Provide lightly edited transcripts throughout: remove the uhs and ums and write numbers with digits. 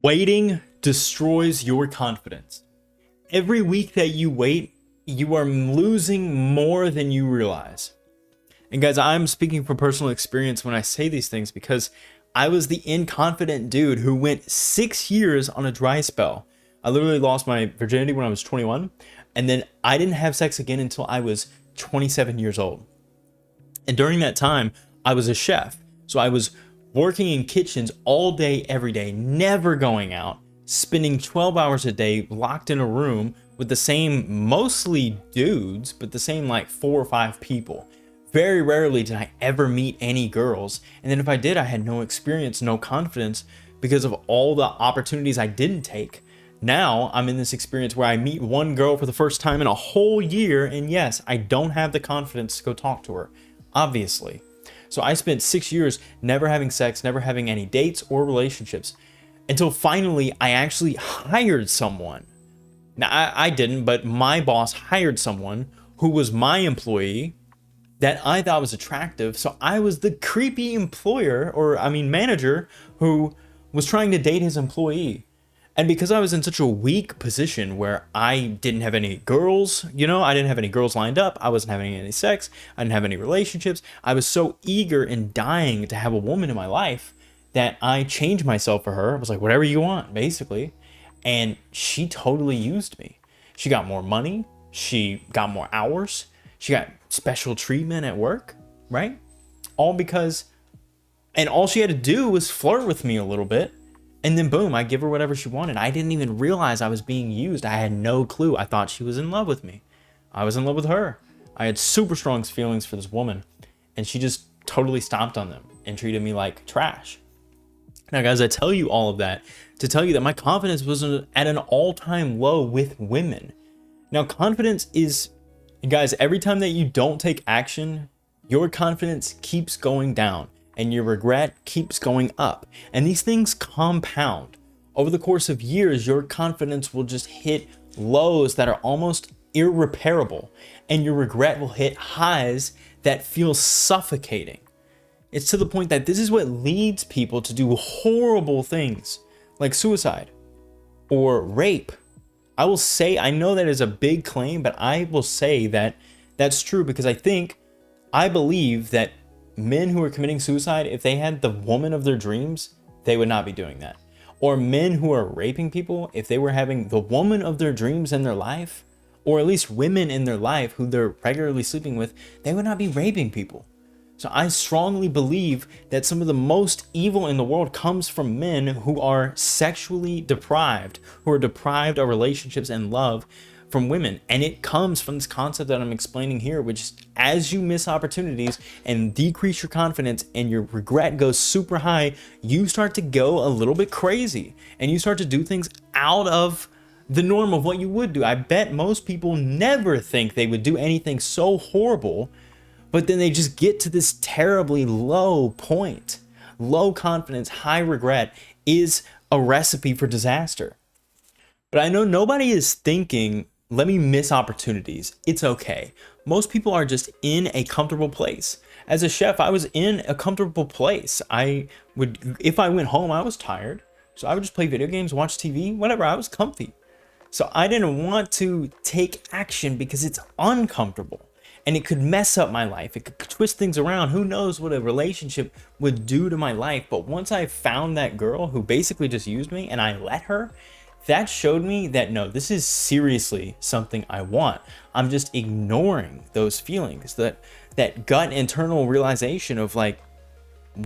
Waiting destroys your confidence. Every week that you wait, you are losing more than you realize. And guys, I'm speaking from personal experience when I say these things because I was the inconfident dude who went 6 years on a dry spell. I literally lost my virginity when I was 21, and then I didn't have sex again until I was 27 years old. And during that time, I was a chef. So I was working in kitchens all day, every day, never going out, spending 12 hours a day locked in a room with the same, mostly dudes, but the same like 4 or 5 people. Very rarely did I ever meet any girls. And then if I did, I had no experience, no confidence because of all the opportunities I didn't take. Now I'm in this experience where I meet one girl for the first time in a whole year. And yes, I don't have the confidence to go talk to her, obviously. So I spent 6 years never having sex, never having any dates or relationships until finally I actually hired someone. Now I didn't, but my boss hired someone who was my employee that I thought was attractive. So I was the creepy manager who was trying to date his employee. And because I was in such a weak position where I didn't have any girls, I didn't have any girls lined up. I wasn't having any sex. I didn't have any relationships. I was so eager and dying to have a woman in my life that I changed myself for her. I was like, whatever you want, basically. And she totally used me. She got more money. She got more hours. She got special treatment at work, right? All she had to do was flirt with me a little bit. And then boom, I give her whatever she wanted. I didn't even realize I was being used. I had no clue. I thought she was in love with me. I was in love with her. I had super strong feelings for this woman. And she just totally stomped on them and treated me like trash. Now, guys, I tell you all of that to tell you that my confidence was at an all-time low with women. Now, confidence is, guys, every time that you don't take action, your confidence keeps going down. And your regret keeps going up. And these things compound. Over the course of years, your confidence will just hit lows that are almost irreparable. And your regret will hit highs that feel suffocating. It's to the point that this is what leads people to do horrible things like suicide or rape. I will say, I know that is a big claim, but I will say that that's true because I believe that men who are committing suicide, if they had the woman of their dreams, they would not be doing that. Or men who are raping people, if they were having the woman of their dreams in their life, or at least women in their life who they're regularly sleeping with, they would not be raping people. So I strongly believe that some of the most evil in the world comes from men who are sexually deprived, who are deprived of relationships and love from women. And it comes from this concept that I'm explaining here, which is as you miss opportunities and decrease your confidence and your regret goes super high, you start to go a little bit crazy and you start to do things out of the norm of what you would do. I bet most people never think they would do anything so horrible, but then they just get to this terribly low point. Low confidence, high regret is a recipe for disaster. But I know nobody is thinking, let me miss opportunities. It's okay. Most people are just in a comfortable place. As a chef, I was in a comfortable place. If I went home, I was tired. So I would just play video games, watch TV, whatever. I was comfy. So I didn't want to take action because it's uncomfortable and it could mess up my life. It could twist things around. Who knows what a relationship would do to my life. But once I found that girl who basically just used me and I let her, that showed me that no, this is seriously something I want. I'm just ignoring those feelings, that gut internal realization of like,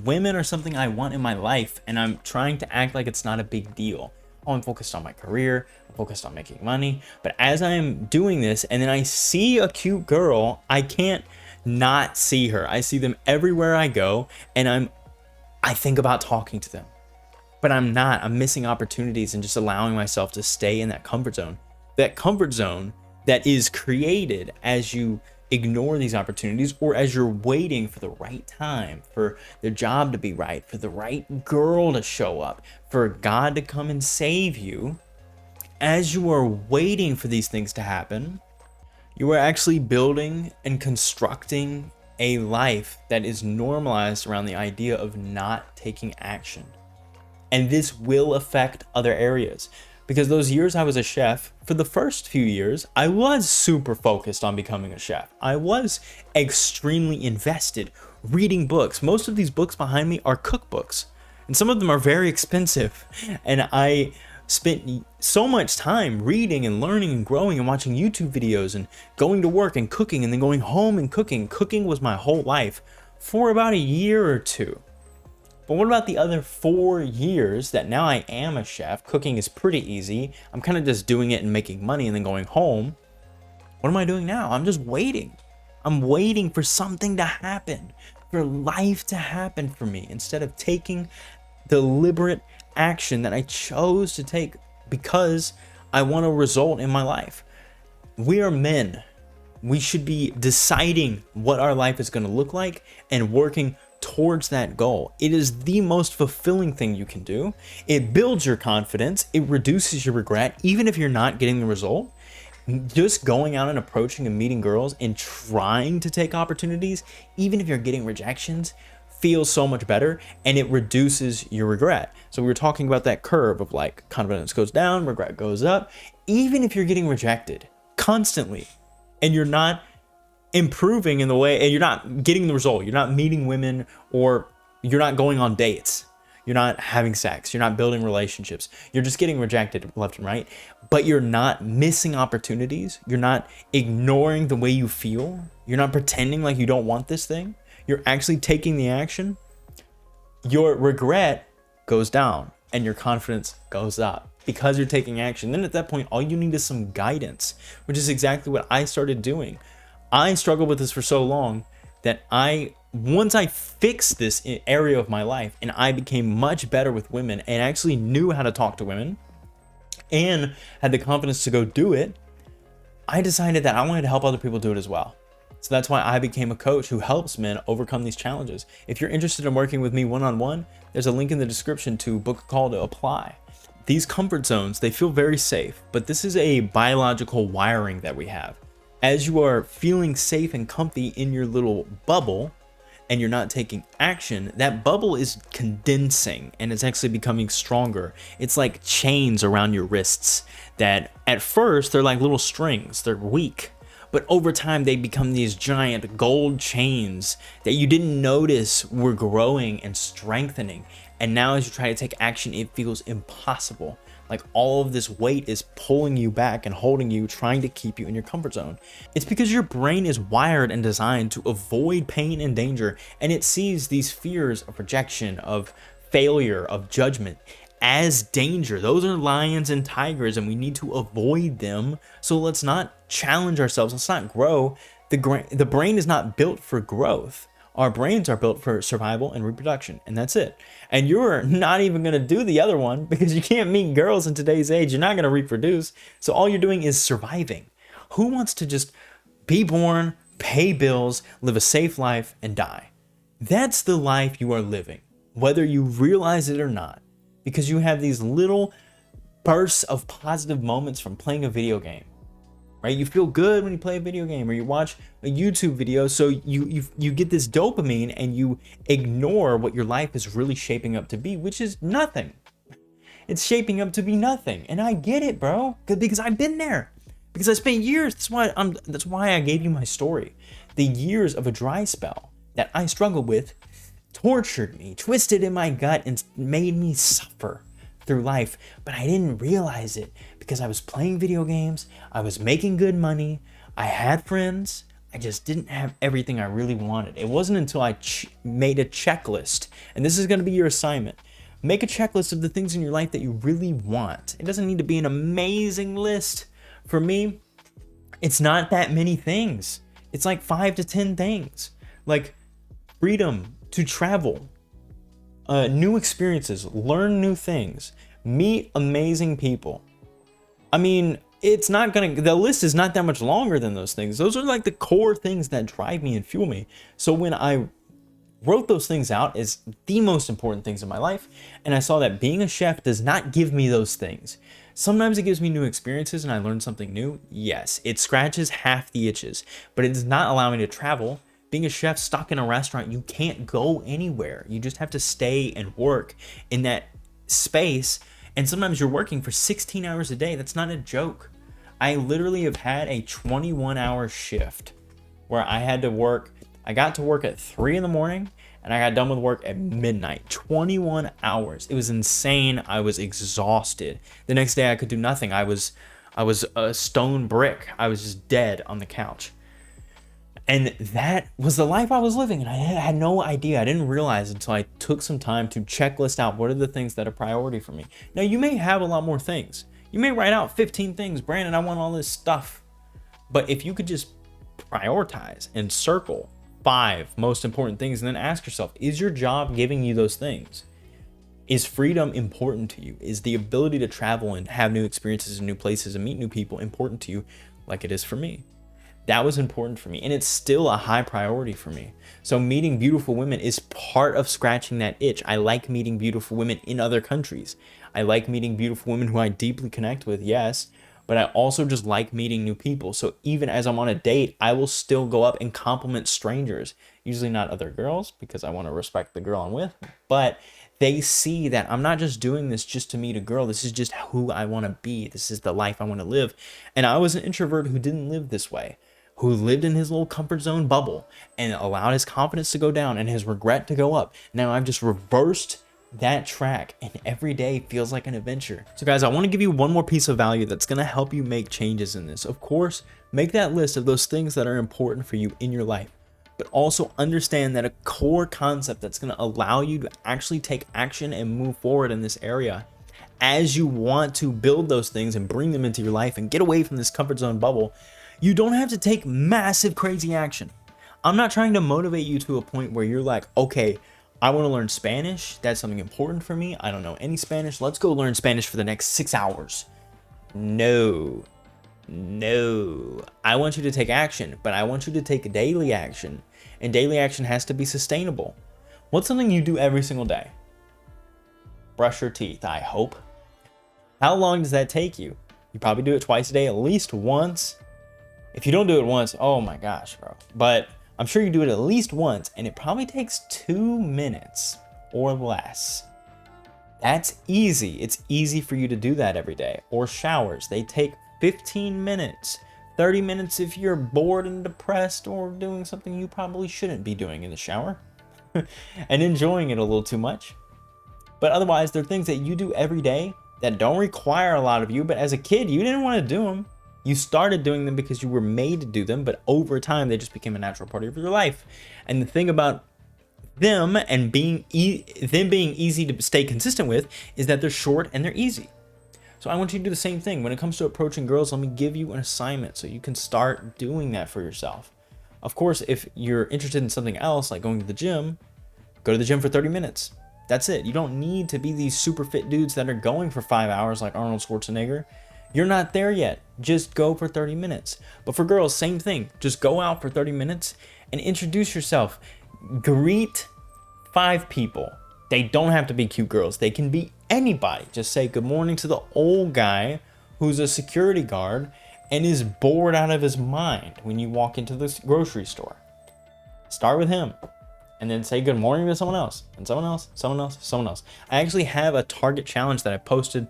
women are something I want in my life and I'm trying to act like it's not a big deal. Oh, I'm focused on my career, I'm focused on making money. But as I'm doing this and then I see a cute girl, I can't not see her. I see them everywhere I go and I think about talking to them. But I'm missing opportunities and just allowing myself to stay in that comfort zone. That comfort zone that is created as you ignore these opportunities or as you're waiting for the right time, for the job to be right, for the right girl to show up, for God to come and save you. As you are waiting for these things to happen, you are actually building and constructing a life that is normalized around the idea of not taking action. And this will affect other areas. Because those years I was a chef, for the first few years, I was super focused on becoming a chef. I was extremely invested, reading books. Most of these books behind me are cookbooks, and some of them are very expensive. And I spent so much time reading and learning and growing and watching YouTube videos and going to work and cooking and then going home and cooking. Cooking was my whole life for about a year or two. But what about the other 4 years that now I am a chef? Cooking is pretty easy. I'm kind of just doing it and making money and then going home. What am I doing now? I'm just waiting. I'm waiting for something to happen, for life to happen for me, instead of taking deliberate action that I chose to take because I want a result in my life. We are men. We should be deciding what our life is going to look like and working towards that goal. It is the most fulfilling thing you can do. It builds your confidence. It reduces your regret, even if you're not getting the result. Just going out and approaching and meeting girls and trying to take opportunities, even if you're getting rejections, feels so much better, and it reduces your regret. So we were talking about that curve of like confidence goes down, regret goes up. Even if you're getting rejected constantly and you're not improving in the way, and you're not getting the result, you're not meeting women, or you're not going on dates, you're not having sex, you're not building relationships, you're just getting rejected left and right, but you're not missing opportunities, you're not ignoring the way you feel, you're not pretending like you don't want this thing, you're actually taking the action, your regret goes down and your confidence goes up because you're taking action. Then at that point, all you need is some guidance, which is exactly what I started doing. I struggled with this for so long that once I fixed this area of my life and I became much better with women and actually knew how to talk to women and had the confidence to go do it, I decided that I wanted to help other people do it as well. So that's why I became a coach who helps men overcome these challenges. If you're interested in working with me one-on-one, there's a link in the description to book a call to apply. These comfort zones, they feel very safe, but this is a biological wiring that we have. As you are feeling safe and comfy in your little bubble and you're not taking action, that bubble is condensing and it's actually becoming stronger. It's like chains around your wrists that at first they're like little strings, they're weak, but over time they become these giant gold chains that you didn't notice were growing and strengthening. And now as you try to take action, it feels impossible. Like all of this weight is pulling you back and holding you, trying to keep you in your comfort zone. It's because your brain is wired and designed to avoid pain and danger, and it sees these fears of rejection, of failure, of judgment as danger. Those are lions and tigers, and we need to avoid them. So let's not challenge ourselves. Let's not grow. The brain is not built for growth. Our brains are built for survival and reproduction, and that's it. And you're not even going to do the other one because you can't meet girls in today's age. You're not going to reproduce. So all you're doing is surviving. Who wants to just be born, pay bills, live a safe life, and die? That's the life you are living, whether you realize it or not, because you have these little bursts of positive moments from playing a video game. Right? You feel good when you play a video game or you watch a YouTube video, so you get this dopamine and you ignore what your life is really shaping up to be, which is nothing. It's shaping up to be nothing. And I get it, bro, because I've been there. Because I spent years, that's why I gave you my story. The years of a dry spell that I struggled with tortured me, twisted in my gut, and made me suffer through life, but I didn't realize it because I was playing video games, I was making good money, I had friends, I just didn't have everything I really wanted. It wasn't until I made a checklist, and this is going to be your assignment. Make a checklist of the things in your life that you really want. It doesn't need to be an amazing list. For me, it's not that many things. It's like 5 to 10 things. Like freedom to travel, new experiences, learn new things, meet amazing people. I mean, the list is not that much longer than those things. Those are like the core things that drive me and fuel me. So when I wrote those things out as the most important things in my life, and I saw that being a chef does not give me those things. Sometimes it gives me new experiences and I learn something new. Yes, it scratches half the itches, but it does not allow me to travel. Being a chef stuck in a restaurant, you can't go anywhere. You just have to stay and work in that space, and sometimes you're working for 16 hours a day. That's not a joke. I literally have had a 21-hour shift where I had to work. I got to work at 3 in the morning and I got done with work at midnight. 21 hours. It was insane. I was exhausted. The next day I could do nothing. I was a stone brick. I was just dead on the couch. And that was the life I was living, and I had no idea. I didn't realize until I took some time to checklist out what are the things that are priority for me. Now, you may have a lot more things. You may write out 15 things. Brandon, I want all this stuff. But if you could just prioritize and circle 5 most important things, and then ask yourself, is your job giving you those things? Is freedom important to you? Is the ability to travel and have new experiences in new places and meet new people important to you like it is for me? That was important for me, and it's still a high priority for me. So meeting beautiful women is part of scratching that itch. I like meeting beautiful women in other countries. I like meeting beautiful women who I deeply connect with, yes, but I also just like meeting new people. So even as I'm on a date, I will still go up and compliment strangers, usually not other girls because I want to respect the girl I'm with, but they see that I'm not just doing this just to meet a girl. This is just who I want to be. This is the life I want to live. And I was an introvert who didn't live this way, who lived in his little comfort zone bubble and allowed his confidence to go down and his regret to go up. Now I've just reversed that track, and every day feels like an adventure. So guys, I want to give you one more piece of value that's going to help you make changes in this. Of course, make that list of those things that are important for you in your life, but also understand that a core concept that's going to allow you to actually take action and move forward in this area as you want to build those things and bring them into your life and get away from this comfort zone bubble. You don't have to take massive, crazy action. I'm not trying to motivate you to a point where you're like, okay, I want to learn Spanish. That's something important for me. I don't know any Spanish. Let's go learn Spanish for the next 6 hours. No. I want you to take action, but I want you to take daily action. And daily action has to be sustainable. What's something you do every single day? Brush your teeth, I hope. How long does that take you? You probably do it twice a day, at least once. If you don't do it once, oh my gosh, bro. But I'm sure you do it at least once, and it probably takes 2 minutes or less. That's easy. It's easy for you to do that every day. Or showers. They take 15 minutes, 30 minutes if you're bored and depressed or doing something you probably shouldn't be doing in the shower and enjoying it a little too much. But otherwise, there are things that you do every day that don't require a lot of you, but as a kid, you didn't want to do them. You started doing them because you were made to do them, but over time, they just became a natural part of your life. And the thing about them and being easy to stay consistent with is that they're short and they're easy. So I want you to do the same thing. When it comes to approaching girls, let me give you an assignment so you can start doing that for yourself. Of course, if you're interested in something else, like going to the gym, go to the gym for 30 minutes. That's it. You don't need to be these super fit dudes that are going for 5 hours like Arnold Schwarzenegger. You're not there yet. Just go for 30 minutes. But for girls, same thing. Just go out for 30 minutes and introduce yourself. Greet 5 people. They don't have to be cute girls. They can be anybody. Just say good morning to the old guy who's a security guard and is bored out of his mind when you walk into the grocery store. Start with him. And then say good morning to someone else. And someone else, someone else, someone else. I actually have a Target challenge that I posted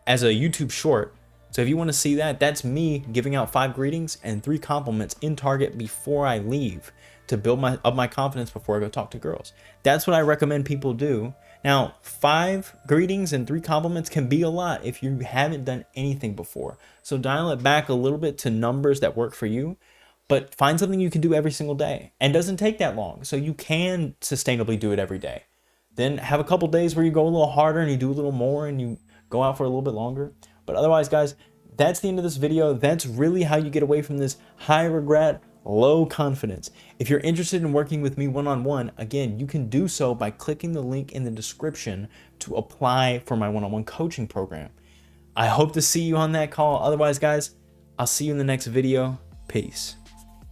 as a YouTube short. So if you want to see that, that's me giving out 5 greetings and 3 compliments in Target before I leave to build up my confidence before I go talk to girls. That's what I recommend people do. Now, 5 greetings and 3 compliments can be a lot if you haven't done anything before. So dial it back a little bit to numbers that work for you, but find something you can do every single day. And it doesn't take that long, so you can sustainably do it every day. Then have a couple days where you go a little harder and you do a little more and you go out for a little bit longer. But otherwise, guys, that's the end of this video. That's really how you get away from this high regret, low confidence. If you're interested in working with me one-on-one, again, you can do so by clicking the link in the description to apply for my one-on-one coaching program. I hope to see you on that call. Otherwise, guys, I'll see you in the next video. Peace.